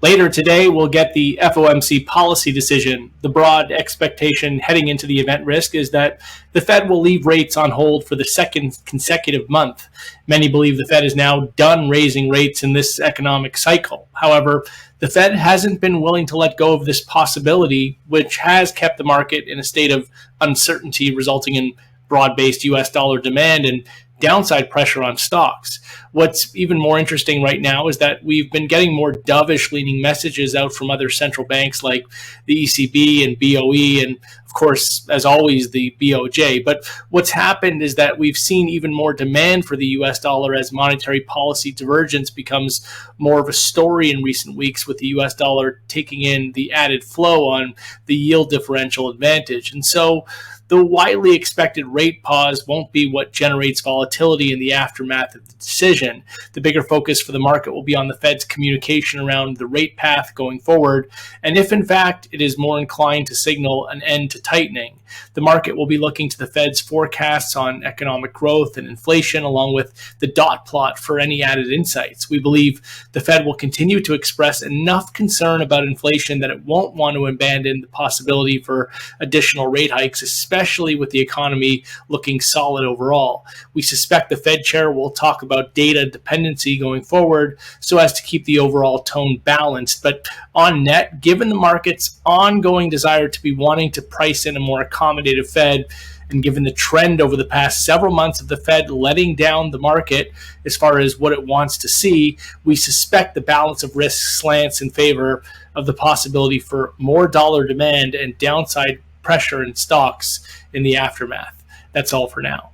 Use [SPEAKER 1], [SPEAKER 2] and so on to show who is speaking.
[SPEAKER 1] Later today, we'll get the FOMC policy decision. The broad expectation heading into the event risk is that the Fed will leave rates on hold for the second consecutive month. Many believe the Fed is now done raising rates in this economic cycle. However, the Fed hasn't been willing to let go of this possibility, which has kept the market in a state of uncertainty, resulting in broad-based US dollar demand and downside pressure on stocks. What's even more interesting right now is that we've been getting more dovish leaning messages out from other central banks like the ECB and BOE and, of course, as always, the BOJ. But what's happened is that we've seen even more demand for the US dollar as monetary policy divergence becomes more of a story in recent weeks, with the US dollar taking in the added flow on the yield differential advantage. And so the widely expected rate pause won't be what generates volatility in the aftermath of the decision. The bigger focus for the market will be on the Fed's communication around the rate path going forward, and if in fact it is more inclined to signal an end to tightening. The market will be looking to the Fed's forecasts on economic growth and inflation, along with the dot plot for any added insights. We believe the Fed will continue to express enough concern about inflation that it won't want to abandon the possibility for additional rate hikes, especially with the economy looking solid overall. We suspect the Fed chair will talk about data dependency going forward so as to keep the overall tone balanced. But on net, given the market's ongoing desire to be wanting to price in a more accommodative Fed, and given the trend over the past several months of the Fed letting down the market as far as what it wants to see, we suspect the balance of risk slants in favor of the possibility for more dollar demand and downside pressure in stocks in the aftermath. That's all for now.